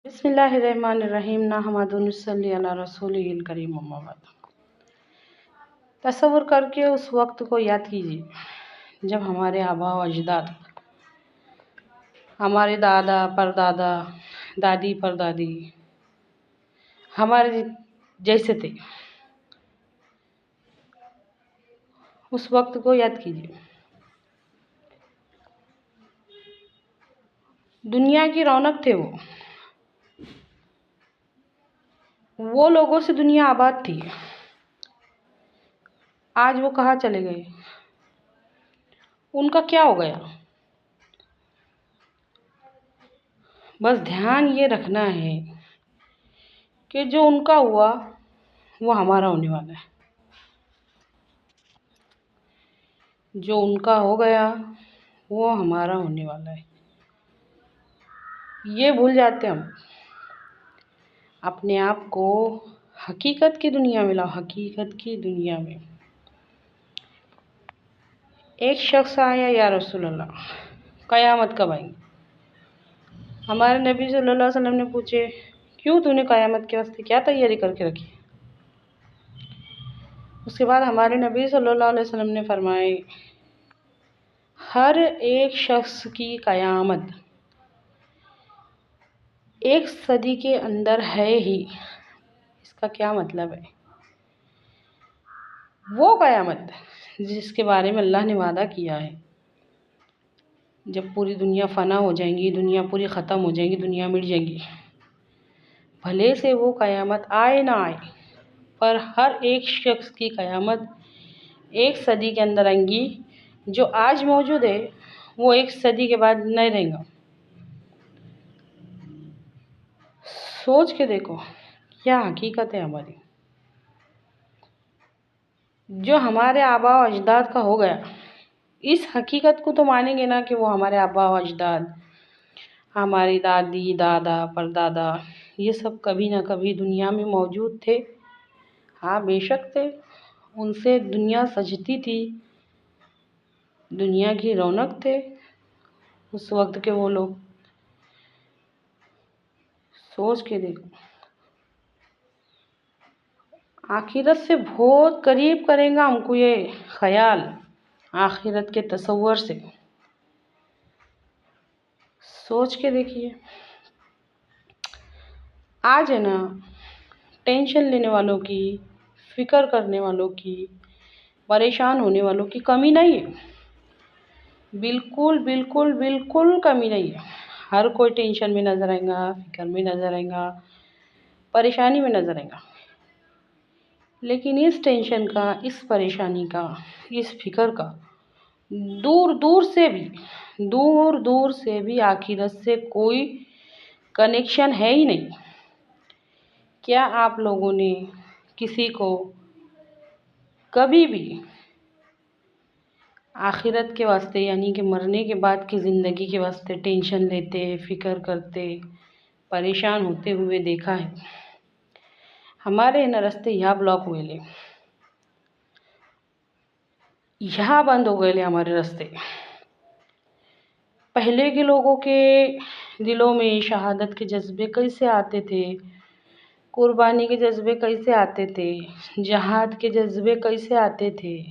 بسم اللہ الرحمن الرحیم نحمدہ ونصلی علی رسولہ الکریم اما بعد۔ تصور کر کے اس وقت کو یاد کیجیے جب ہمارے آباء و اجداد، ہمارے دادا پردادا، دادی پردادی ہمارے جیسے تھے۔ اس وقت کو یاد کیجیے۔ دنیا کی رونق تھے وہ لوگوں سے دنیا آباد تھی۔ آج وہ کہاں چلے گئے؟ ان کا کیا ہو گیا؟ بس دھیان یہ رکھنا ہے کہ جو ان کا ہوا وہ ہمارا ہونے والا ہے۔ جو ان کا ہو گیا وہ ہمارا ہونے والا ہے۔ یہ بھول جاتے ہم۔ اپنے آپ کو حقیقت کی دنیا میں لاؤ، حقیقت کی دنیا میں۔ ایک شخص آیا، یا رسول اللہ قیامت کب آئیں گی؟ ہمارے نبی صلی اللہ علیہ وسلم نے پوچھے، کیوں تو نے قیامت کے واسطے کیا تیاری کر کے رکھی؟ اس کے بعد ہمارے نبی صلی اللہ علیہ وسلم نے فرمائے، ہر ایک شخص کی قیامت ایک صدی کے اندر ہے ہی۔ اس کا کیا مطلب ہے؟ وہ قیامت جس کے بارے میں اللہ نے وعدہ کیا ہے، جب پوری دنیا فنا ہو جائیں گی، دنیا پوری ختم ہو جائیں گی، دنیا مٹ جائیں گی، بھلے سے وہ قیامت آئے نہ آئے، پر ہر ایک شخص کی قیامت ایک صدی کے اندر آئیں گی۔ جو آج موجود ہے وہ ایک صدی کے بعد نہیں رہیں گا۔ سوچ کے دیکھو، کیا حقیقت ہے ہماری۔ جو ہمارے آباء و اجداد کا ہو گیا، اس حقیقت کو تو مانیں گے نا کہ وہ ہمارے آباء و اجداد، ہماری دادی دادا پردادا، یہ سب کبھی نہ کبھی دنیا میں موجود تھے۔ ہاں بے شک تھے، ان سے دنیا سجتی تھی، دنیا کی رونق تھے اس وقت کے وہ لوگ۔ سوچ کے دیکھو، آخرت سے بہت قریب کریں گا ہم کو یہ خیال، آخرت کے تصور سے۔ سوچ کے دیکھیے، آج ہے نا ٹینشن لینے والوں کی، فکر کرنے والوں کی، پریشان ہونے والوں کی کمی نہیں ہے۔ بالکل بالکل بالکل کمی نہیں ہے۔ ہر کوئی ٹینشن میں نظر آئے گا، فکر میں نظر آئے گا، پریشانی میں نظر آئے گا۔ لیکن اس ٹینشن کا، اس پریشانی کا، اس فکر کا دور دور سے بھی آخرت سے کوئی کنیکشن ہے ہی نہیں۔ کیا آپ لوگوں نے کسی کو کبھی بھی آخرت کے واسطے، یعنی کہ مرنے کے بعد کی زندگی کے واسطے ٹینشن لیتے، فکر کرتے، پریشان ہوتے ہوئے دیکھا ہے؟ ہمارے نا راستے یہاں بلاک ہوئے لے، یہاں بند ہو گئے لے ہمارے راستے۔ پہلے کے لوگوں کے دلوں میں شہادت کے جذبے کیسے آتے تھے، قربانی کے جذبے کیسے آتے تھے، جہاد کے جذبے کیسے آتے تھے،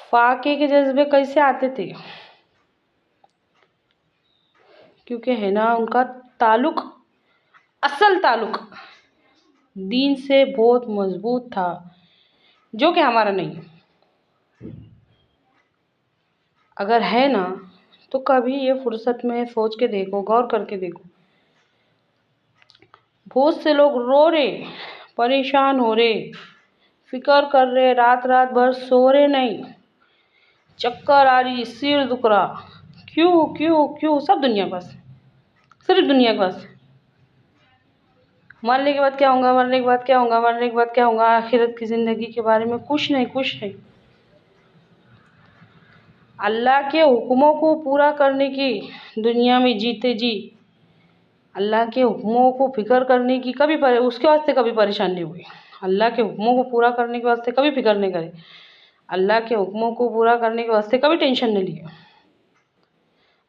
فاقے کے جذبے کیسے آتے تھے؟ کیونکہ ہے نا ان کا تعلق، اصل تعلق دین سے بہت مضبوط تھا، جو کہ ہمارا نہیں ہے۔ اگر ہے نا تو کبھی یہ فرصت میں سوچ کے دیکھو، غور کر کے دیکھو۔ بہت سے لوگ رو رہے، پریشان ہو رہے، فکر کر رہے، رات بھر سو رہے نہیں، چکر آ رہی، سر دکھ رہا، کیوں سب دنیا کے پاس، صرف دنیا کے پاس۔ مرنے کے بعد کیا ہوگا، مرنے کے بعد کیا ہوگا، مرنے کے بعد کیا ہوگا، آخرت کی زندگی کے بارے میں کچھ نہیں۔ اللہ کے حکموں کو پورا کرنے کی دنیا میں جیتے جی، اللہ کے حکموں کو فکر کرنے کی اس کے واسطے کبھی پریشان نہیں ہوئے، اللہ کے حکموں کو پورا کرنے کے واسطے کبھی فکر نہیں کرے، اللہ کے حکموں کو پورا کرنے کے واسطے کبھی ٹینشن نہیں لیے۔